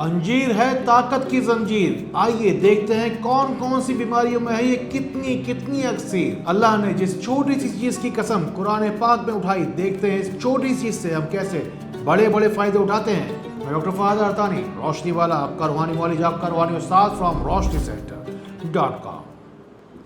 انجیر ہے طاقت کی زنجیر۔ آئیے دیکھتے ہیں کون کون سی بیماریوں میں ہے یہ کتنی اکثیر۔ اللہ نے جس چھوٹی سی چیز کی قسم قرآن پاک میں اٹھائی، دیکھتے ہیں اس چھوٹی چیز سے ہم کیسے بڑے فائدے اٹھاتے ہیں۔ میں ڈاکٹر فہد ارتانی، روشنی والا، آپ کا روحانی معالج، آپ کا روحانی استاد فرام RoshniCenter.com۔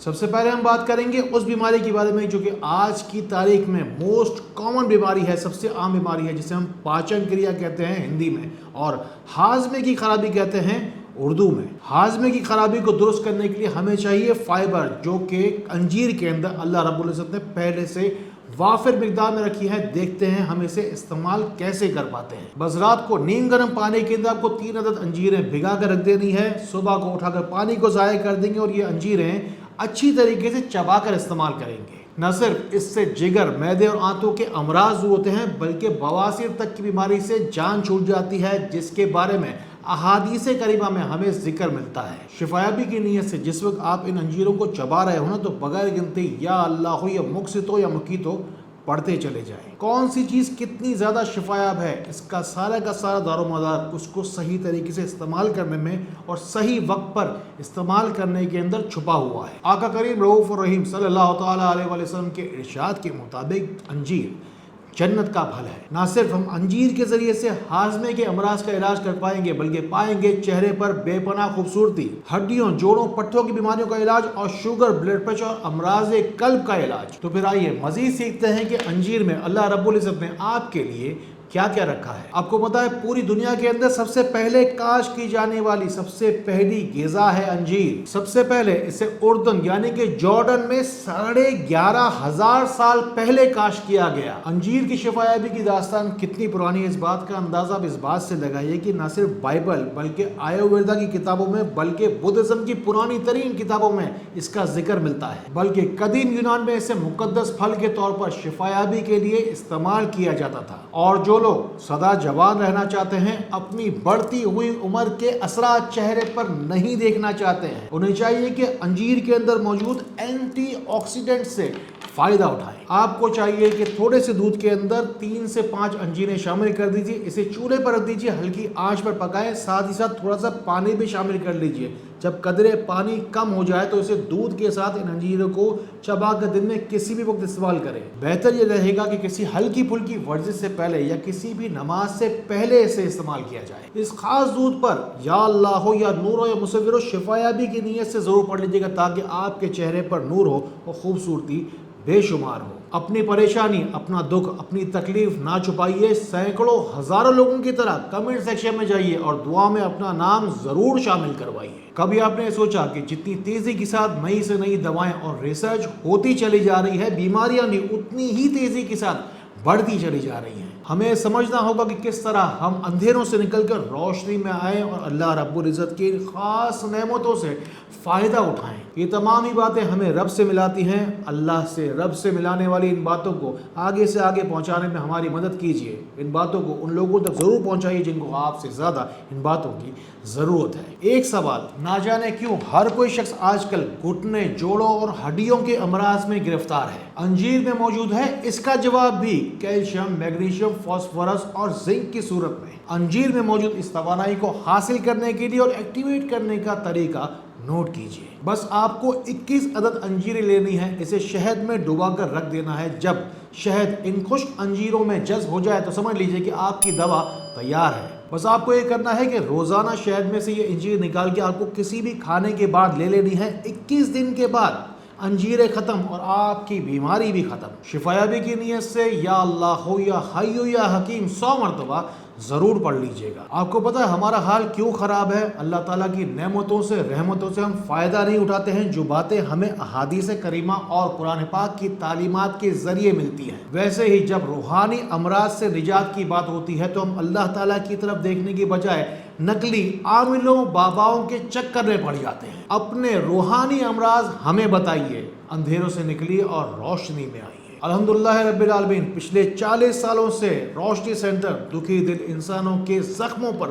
سب سے پہلے ہم بات کریں گے اس بیماری کے بارے میں جو کہ آج کی تاریخ میں موسٹ کامن بیماری ہے، سب سے عام بیماری ہے، جسے ہم پاچن کریا کہتے ہیں ہندی میں، اور ہاضمے کی خرابی کہتے ہیں اردو میں۔ ہاضمے کی خرابی کو درست کرنے کے لیے ہمیں چاہیے فائبر، جو کہ انجیر کے اندر اللہ رب العزت نے پہلے سے وافر مقدار میں رکھی ہے۔ دیکھتے ہیں ہم اسے استعمال کیسے کر پاتے ہیں۔ بس رات کو نیم گرم پانی کے اندر آپ کو 3 عدد انجیریں بھگا کر رکھ دینی ہے، صبح کو اٹھا کر پانی کو ضائع کر دیں گے اور یہ انجیریں اچھی طریقے سے چبا کر استعمال کریں گے۔ نہ صرف اس سے جگر، معدے اور آنتوں کے امراض دور ہوتے ہیں، بلکہ بواسیر تک کی بیماری سے جان چھوٹ جاتی ہے، جس کے بارے میں احادیث کریمہ میں ہمیں ذکر ملتا ہے۔ شفایابی کی نیت سے جس وقت آپ ان انجیروں کو چبا رہے ہو نا، تو بغیر گنتی یا اللہ ہو یا مقسط ہو یا مقیت ہو پڑھتے چلے جائیں۔ کون سی چیز کتنی زیادہ شفایاب ہے، اس کا سارا دار و مدار اس کو صحیح طریقے سے استعمال کرنے میں اور صحیح وقت پر استعمال کرنے کے اندر چھپا ہوا ہے۔ آقا کریم رؤوف الرحیم صلی اللہ تعالیٰ علیہ وآلہ وسلم کے ارشاد کے مطابق انجیر جنت کا پھل ہے۔ نہ صرف ہم انجیر کے ذریعے سے ہاضمے کے امراض کا علاج کر پائیں گے، بلکہ پائیں گے چہرے پر بے پناہ خوبصورتی، ہڈیوں، جوڑوں، پٹھوں کی بیماریوں کا علاج، اور شوگر، بلڈ پریشر اور امراض قلب کا علاج۔ تو پھر آئیے مزید سیکھتے ہیں کہ انجیر میں اللہ رب العزت نے آپ کے لیے کیا کیا رکھا ہے۔ آپ کو پتا ہے پوری دنیا کے اندر سب سے پہلے کاشت کی جانے والی سب سے پہلی غذا ہے انجیر۔ سب سے پہلے اسے اردن یعنی کہ جارڈن میں 11,500 سال پہلے کاشت کیا گیا۔ انجیر کی شفایابی کی داستان کتنی پرانی ہے، اس بات کا اندازہ اب اس بات سے لگائیے کہ نہ صرف بائبل بلکہ آیورویدا کی کتابوں میں، بلکہ بدھزم کی پرانی ترین کتابوں میں اس کا ذکر ملتا ہے، بلکہ قدیم یونان میں اسے مقدس پھل کے طور پر شفایابی کے لیے استعمال کیا جاتا تھا۔ اور جو لوگ سدا جوان رہنا چاہتے ہیں، اپنی بڑھتی ہوئی عمر کے اثرات چہرے پر نہیں دیکھنا چاہتے ہیں، انہیں چاہیے کہ انجیر کے اندر موجود اینٹی آکسیڈنٹ سے فائدہ اٹھائیں۔ آپ کو چاہیے کہ تھوڑے سے دودھ کے اندر 3 سے 5 انجیریں شامل کر دیجیے، اسے چولہے پر رکھ دیجیے، ہلکی آنچ پر پکائیں، ساتھ ہی ساتھ تھوڑا سا پانی بھی شامل کر لیجیے۔ جب قدرے پانی کم ہو جائے تو اسے دودھ کے ساتھ ان انجیروں کو چبا کر دن میں کسی بھی وقت استعمال کریں۔ بہتر یہ رہے گا کہ کسی ہلکی پھلکی ورزش سے پہلے یا کسی بھی نماز سے پہلے اسے استعمال کیا جائے۔ اس خاص دودھ پر یا اللہ ہو یا نور ہو یا مصور ہو، شفایابی کی نیت سے ضرور پڑھ لیجیے گا، تاکہ آپ کے چہرے پر نور ہو اور خوبصورتی بے شمار ہو۔ اپنی پریشانی، اپنا دکھ، اپنی تکلیف نہ چھپائیے، سینکڑوں ہزاروں لوگوں کی طرح کمنٹ سیکشن میں جائیے اور دعا میں اپنا نام ضرور شامل کروائیے۔ کبھی آپ نے سوچا کہ جتنی تیزی کے ساتھ نئی سے نئی دوائیں اور ریسرچ ہوتی چلی جا رہی ہے، بیماریاں بھی اتنی ہی تیزی کے ساتھ بڑھتی چلی جا رہی ہیں۔ ہمیں سمجھنا ہوگا کہ کس طرح ہم اندھیروں سے نکل کر روشنی میں آئیں اور اللہ رب العزت کی خاص نعمتوں سے فائدہ اٹھائیں۔ یہ تمام ہی باتیں ہمیں رب سے ملاتی ہیں۔ اللہ سے رب سے ملانے والی ان باتوں کو آگے سے آگے پہنچانے میں ہماری مدد کیجیے۔ ان باتوں کو ان لوگوں تک ضرور پہنچائیے جن کو آپ سے زیادہ ان باتوں کی ضرورت ہے۔ ایک سوال، نہ جانے کیوں ہر کوئی شخص آج کل گھٹنے، جوڑوں اور ہڈیوں کے امراض میں گرفتار ہے۔ انجیر میں موجود ہے اس کا جواب بھی، کیلشیم، میگنیشیم، فاسفورس اور زنک کی صورت میں۔ انجیر میں موجود اس توانائی کو حاصل کرنے کے لیے اور ایکٹیویٹ کرنے کا طریقہ نوٹ کیجیے۔ بس آپ کو 21 عدد انجیریں لینی ہے، اسے شہد میں ڈبا کر رکھ دینا ہے۔ جب شہد ان خشک انجیروں میں جذب ہو جائے تو سمجھ لیجیے کہ آپ کی دوا تیار ہے۔ بس آپ کو یہ کرنا ہے کہ روزانہ شہد میں سے یہ انجیر نکال کے آپ کو کسی بھی کھانے کے بعد لے لینی ہے۔ 21 دن کے بعد انجیریں ختم اور آپ کی بیماری بھی ختم۔ شفایابی کی نیت سے یا اللہ ہو یا حی ہو یا حکیم 100 مرتبہ ضرور پڑھ لیجئے گا۔ آپ کو پتا ہے ہمارا حال کیوں خراب ہے؟ اللہ تعالیٰ کی نعمتوں سے، رحمتوں سے ہم فائدہ نہیں اٹھاتے ہیں، جو باتیں ہمیں احادیث کریمہ اور قرآن پاک کی تعلیمات کے ذریعے ملتی ہیں۔ ویسے ہی جب روحانی امراض سے نجات کی بات ہوتی ہے تو ہم اللہ تعالیٰ کی طرف دیکھنے کی بجائے نقلی عاملوں، باباؤں کے چکر میں پڑ جاتے ہیں۔ اپنے روحانی امراض ہمیں بتائیے، اندھیروں سے نکلیے اور روشنی میں آئیے۔ الحمدللہ رب العالمین، پچھلے 40 سالوں سے روشنی سینٹر دکھی دل انسانوں کے زخموں پر